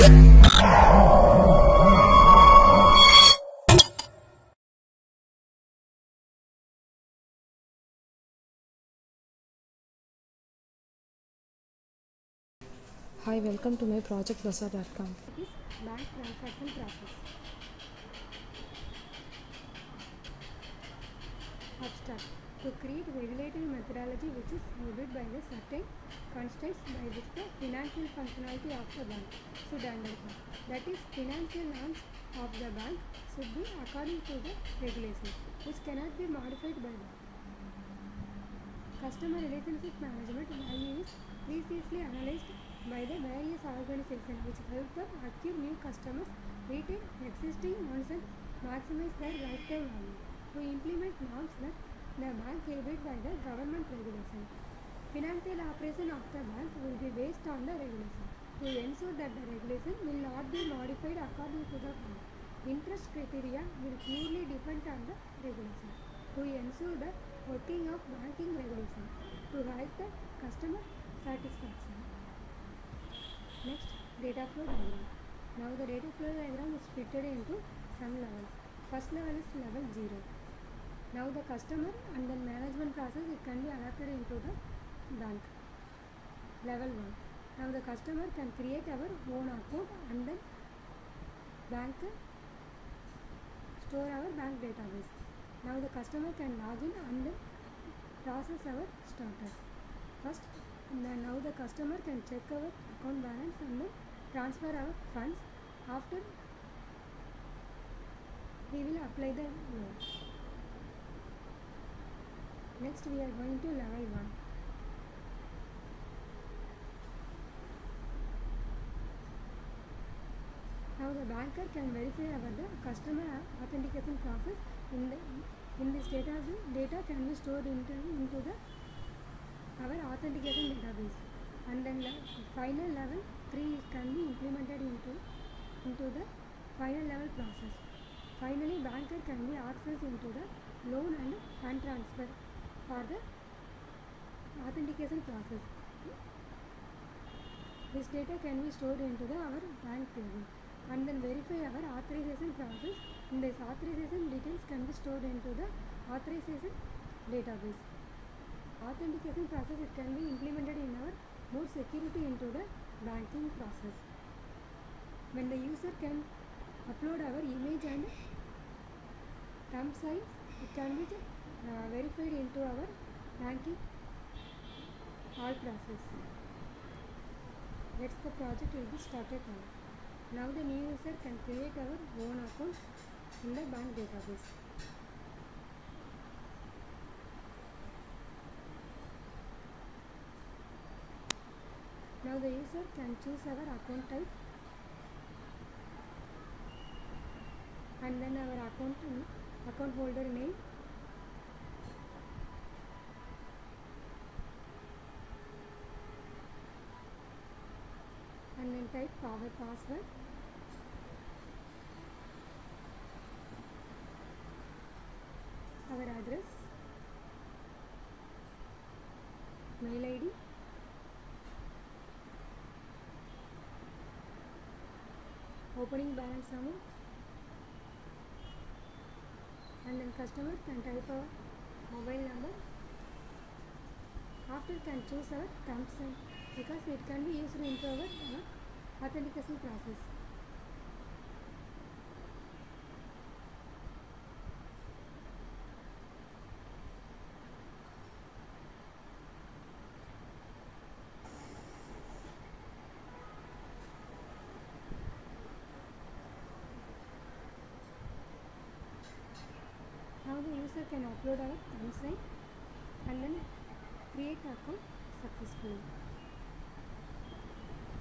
Hi, welcome to my projectbasa.com. Bank transaction process. Abstract. To create regulatory methodology which is guided by the certain constraints by which the financial functionality of the bank should undergo. That is, financial norms of the bank should be according to the regulations, which cannot be modified by the customer relationship management value is precisely analyzed by the various organizations which help them acquire new customers, retain existing ones and maximize their lifetime value. To implement norms that the bank aided by the government regulation. Financial operation of the bank will be based on the regulation. To ensure that the regulation will not be modified according to the bank. Interest criteria will purely depend on the regulation. To ensure the working of banking regulation. To help the customer satisfaction. Next, data flow diagram. Now the data flow diagram is splitted into some levels. First level is level 0. Now the customer and then management process it can be adapted into the bank. Level 1. Now the customer can create our own account and then bank store our bank database. Now the customer can log in and then process our status. First, now the customer can check our account balance and then transfer our funds. After, he will apply the loan. Next, we are going to level 1. Now the banker can verify the customer authentication process. In this data can be stored into our authentication database, and then final level 3 can be implemented into the final level process. Finally, banker can be accessed into the loan and fund transfer for the authentication process. This data can be stored into our bank table and then verify our authorization process. In this authorization details can be stored into the authorization database. Authentication process it can be implemented in our more security into the banking process. When the user can upload our image and thumb size, it can be verified into our banking all process. Next, the project will be started now. Now the new user can create our own account in the bank database. Now the user can choose our account type and then our account holder name, and then type our password, our address, mail ID, opening balance amount, and then customer can type our mobile number. After can choose our thumb sign because it can be used into our authentication process. Now the user can upload our thumb sign and then create account successfully.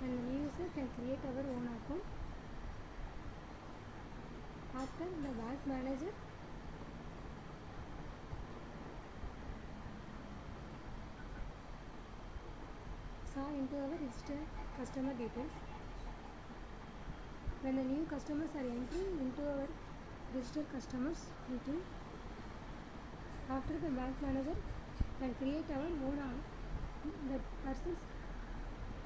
And the user can create our own account. After the bank manager saw into our registered customer details. When the new customers are entering into our registered customers detail, after the bank manager can create our own that person's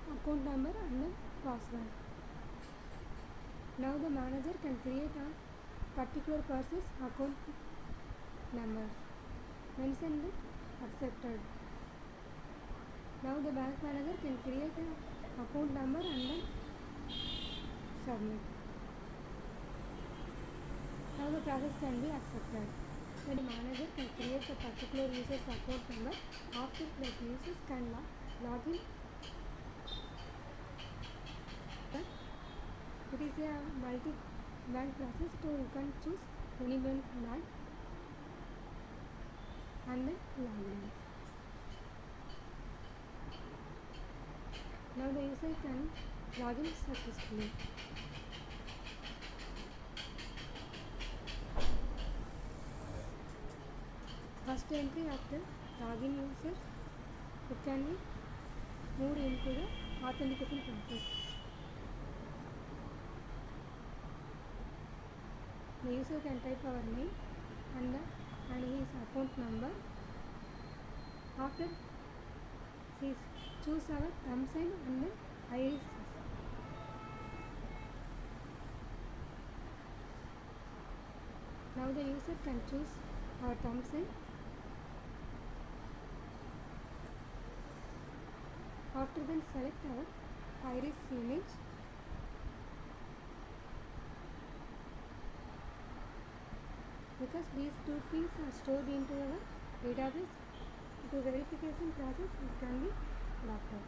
account number and then password. Now the manager can create a particular person's account number. Mention it accepted. Now the bank manager can create a account number and then submit. Now the process can be accepted. The manager can create a particular user's account number. After that, users can log in. It is a multi-bank process, so you can choose any bank and then log in. Now the user can log in successfully. First entry of the login users, it can be moved into the authentication process. The user can type our name and his account number. After choose our thumb sign and then iris. Now the user can choose our thumb sign. After then select our iris image. Because these two things are stored into our database, the verification process it can be adopted.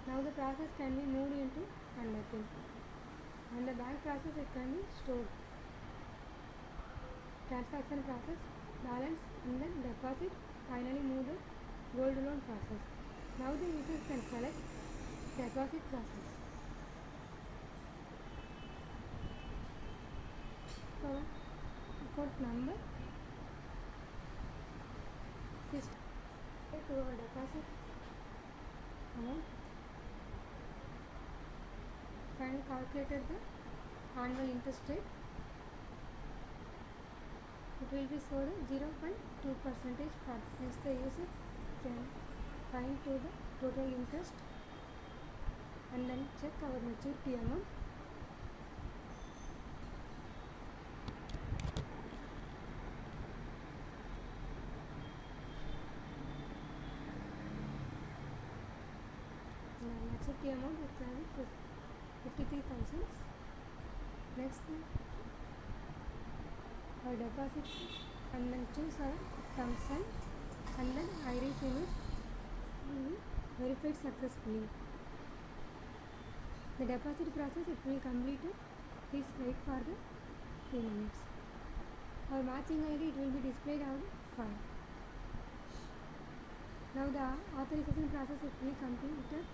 Now the process can be moved into underpin. And the bank process it can be stored. Transaction process, balance and then deposit, finally move the gold loan process. Now the users can select deposit process. So account number to our deposit amount and calculated the annual interest rate. It will be shown 0.2% for as the user can find to the total interest and then check our maturity amount. Maturity amount it can be 53,000. Next thing, our deposit and then choose our thumb sign and then iris image verified successfully. The deposit process it will complete it. Please wait for the few minutes. Our matching ID it will be displayed on the file. Now the authorization process it will be completed.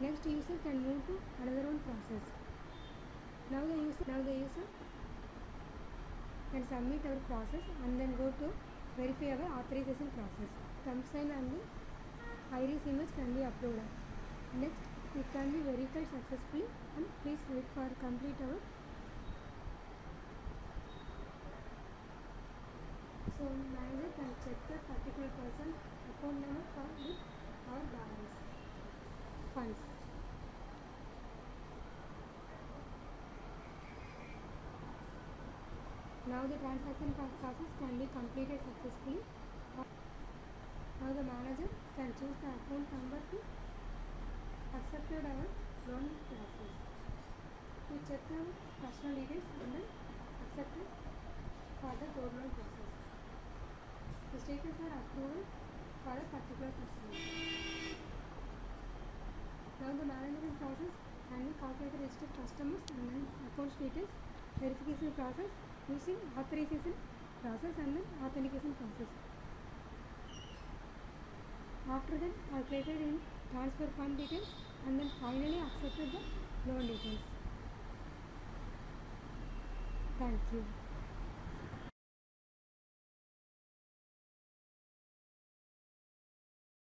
Next user can move to another one process. Now the user can submit our process and then go to verify our authorization process. Thumb sign and the iris image can be uploaded. Next it can be verified successfully and please wait for complete our. So manager can check the particular person account number for with our balance funds. Now the transaction process can be completed successfully. Now the manager can choose the account number to accepted our loan process. We check our personal details and then accepted for the gold loan process. The status are approval for a particular person. Now the management process can be calculated registered customers and then accounts details, verification process using authorization process and then authentication process. After that calculated in transfer fund details and then finally accepted the loan details. Thank you.